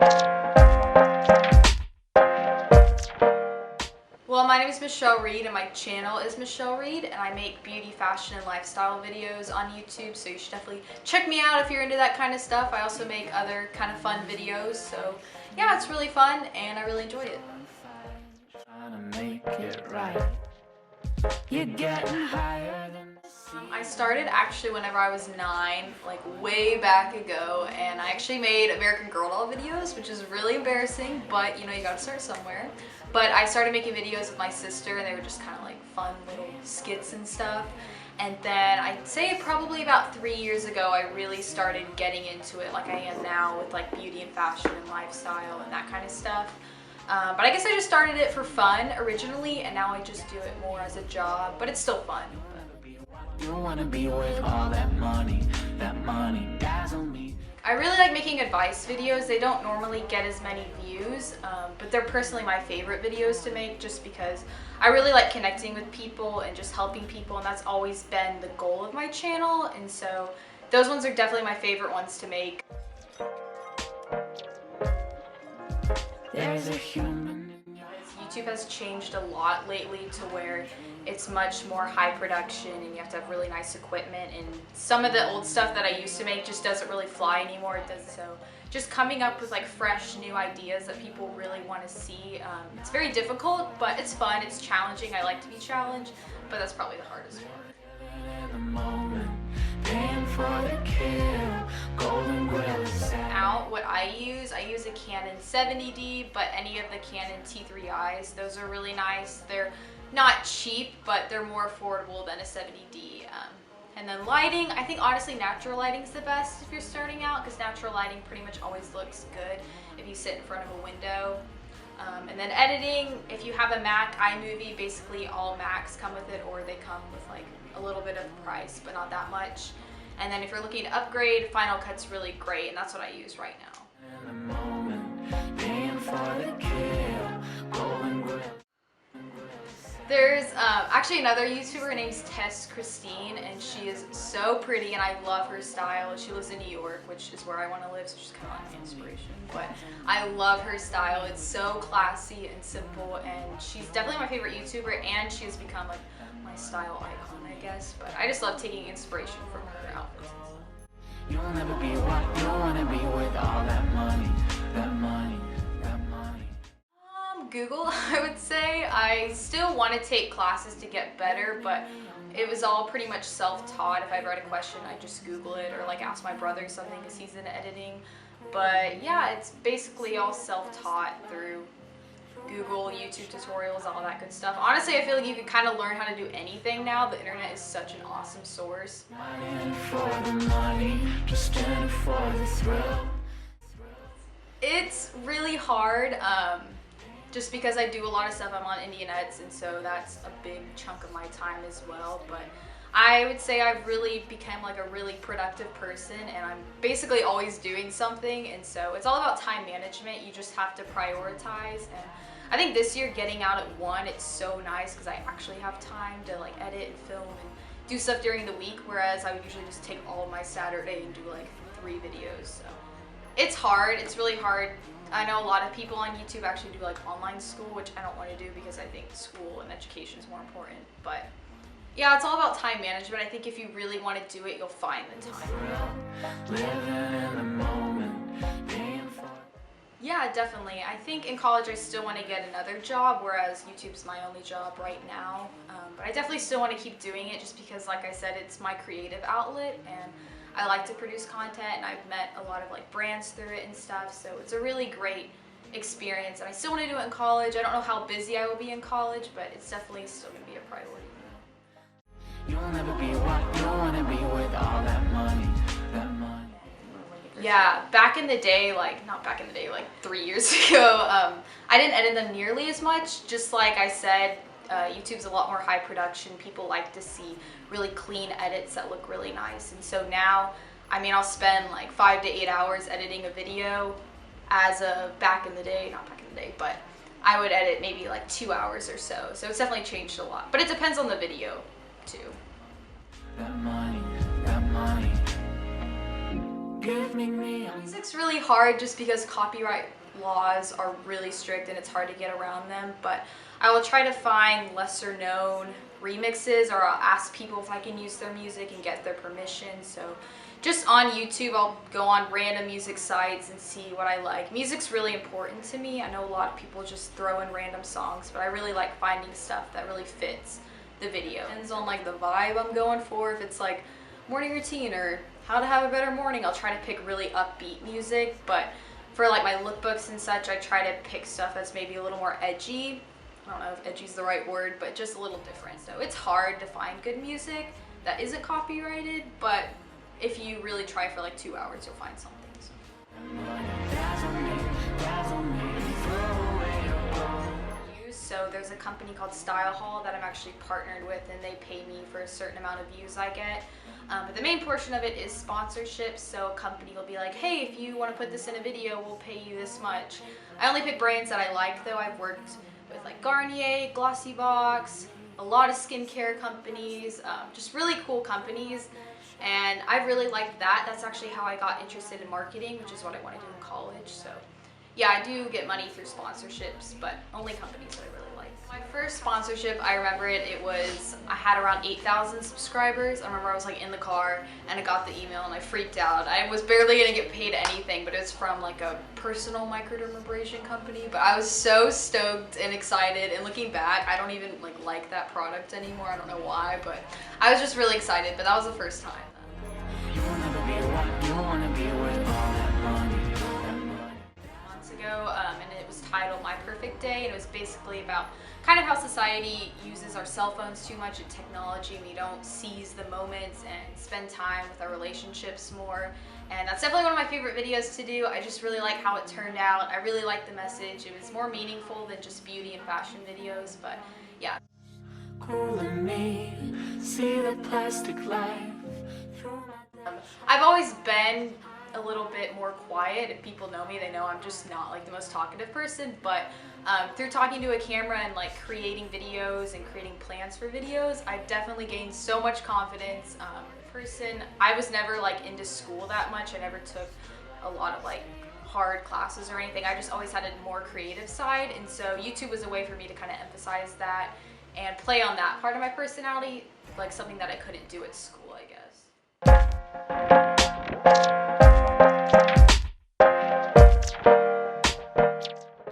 Well, my name is Michelle Reed and my channel is Michelle Reed, and I make beauty, fashion, and lifestyle videos on YouTube, so you should definitely check me out if you're into that kind of stuff. I also make other kind of fun videos, so yeah, it's really fun and I really enjoyed it. Trying to make it right. You're getting higher than I started actually whenever I was 9, like way back ago, and I actually made American Girl doll videos, which is really embarrassing, but you know, you gotta start somewhere. But I started making videos with my sister, and they were just kind of like fun little skits and stuff. And then I'd say probably about 3 years ago, I really started getting into it like I am now with like beauty and fashion and lifestyle and that kind of stuff. But I guess I just started it for fun originally, and now I just do it more as a job, but it's still fun. you wanna be worth all that money dazzle me. I really like making advice videos. They don't normally get as many views, but they're personally my favorite videos to make just because I really like connecting with people and just helping people, and that's always been the goal of my channel, and so those ones are definitely my favorite ones to make. There's a human in your YouTube has changed a lot lately to where it's much more high production and you have to have really nice equipment, and some of the old stuff that I used to make just doesn't really fly anymore. It does. So just coming up with like fresh new ideas that people really want to see, it's very difficult, but it's fun, it's challenging. I like to be challenged, but that's probably the hardest part. in the moment, paying for the kill, golden grill is sad. Out what I use a Canon 70D, but any of the Canon T3Is, those are really nice. They're not cheap, but they're more affordable than a 70D. And then lighting, I think honestly natural lighting is the best if you're starting out, because natural lighting pretty much always looks good if you sit in front of a window. And then editing, if you have a Mac, iMovie, basically all Macs come with it, or they come with like a little bit of price, but not that much. And then if you're looking to upgrade, Final Cut's really great, and that's what I use right now. In the moment, paying for the kill, golden grill. There's actually another YouTuber, her name's Tess Christine, and she is so pretty and I love her style. She lives in New York, which is where I want to live, so she's kind of like an inspiration. But I love her style. It's so classy and simple, and she's definitely my favorite YouTuber, and she has become like my style icon, I guess. But I just love taking inspiration from her outfits. You'll never be what you wanna be with all that money, that money, that money. Google, I would say. I still want to take classes to get better, but it was all pretty much self-taught. If I read a question, I just Google it, or like ask my brother something because he's in editing. But yeah, it's basically all self-taught through Google, YouTube tutorials, all that good stuff. Honestly, I feel like you can kind of learn how to do anything now. The internet is such an awesome source. In for the money, just in it for the thrill. It's really hard, just because I do a lot of stuff. I'm on Indianettes, and so that's a big chunk of my time as well. But I would say I've really become like a really productive person, and I'm basically always doing something, and so it's all about time management. You just have to prioritize, and I think this year getting out at 1, it's so nice because I actually have time to like edit and film and do stuff during the week, whereas I would usually just take all of my Saturday and do like 3 videos. So it's hard, it's really hard. I know a lot of people on YouTube actually do like online school, which I don't want to do because I think school and education is more important. But yeah, it's all about time management. I think if you really want to do it, you'll find the time. Living in the moment, paying for. Yeah, definitely. I think in college I still want to get another job, whereas YouTube's my only job right now. But I definitely still want to keep doing it just because, like I said, it's my creative outlet, and I like to produce content, and I've met a lot of like brands through it and stuff, so it's a really great experience, and I still want to do it in college. I don't know how busy I will be in college, but it's definitely still going to be a priority. You'll never be what you wanna be with all that money, that money. Yeah, back in the day, like, not back in the day, like 3 years ago, I didn't edit them nearly as much. Just like I said, YouTube's a lot more high production. People like to see really clean edits that look really nice. And so now, I mean, I'll spend like 5 to 8 hours editing a video as of back in the day, not back in the day, but I would edit maybe like 2 hours or so. So it's definitely changed a lot, but it depends on the video too. That money, that money. give me. Music's really hard just because copyright laws are really strict and it's hard to get around them, but I will try to find lesser known remixes, or I'll ask people if I can use their music and get their permission. So just on YouTube, I'll go on random music sites and see what I like. Music's really important to me. I know a lot of people just throw in random songs, but I really like finding stuff that really fits the video. Depends on like the vibe I'm going for. If it's like morning routine or how to have a better morning, I'll try to pick really upbeat music, but for like my lookbooks and such, I try to pick stuff that's maybe a little more edgy. I don't know if edgy is the right word, but just a little different. So it's hard to find good music that isn't copyrighted, but if you really try for like 2 hours, you'll find something. So there's a company called Style Hall that I'm actually partnered with, and they pay me for a certain amount of views I get. But the main portion of it is sponsorships. So a company will be like, hey, if you want to put this in a video, we'll pay you this much. I only pick brands that I like though. I've worked with like Garnier, Glossybox, a lot of skincare companies, just really cool companies. And I really liked that. That's actually how I got interested in marketing, which is what I want to do in college. So yeah, I do get money through sponsorships, but only companies that I really like. My first sponsorship, I remember it was, I had around 8,000 subscribers. I remember I was like in the car and I got the email and I freaked out. I was barely gonna get paid anything, but it was from like a personal microdermabrasion company. But I was so stoked and excited, and looking back, I don't even like that product anymore. I don't know why, but I was just really excited, but that was the first time. You will never be what you wanna be with all that money. Ago, and it was titled My Perfect Day, and it was basically about kind of how society uses our cell phones too much and technology, and we don't seize the moments and spend time with our relationships more. And that's definitely one of my favorite videos to do. I just really like how it turned out. I really like the message. It was more meaningful than just beauty and fashion videos, but yeah. Calling me, see the plastic life. I've always been a little bit more quiet. If people know me, they know I'm just not like the most talkative person, but through talking to a camera and like creating videos and creating plans for videos, I've definitely gained so much confidence. I was never like into school that much. I never took a lot of like hard classes or anything. I just always had a more creative side, and so YouTube was a way for me to kind of emphasize that and play on that part of my personality, like something that I couldn't do at school, I guess.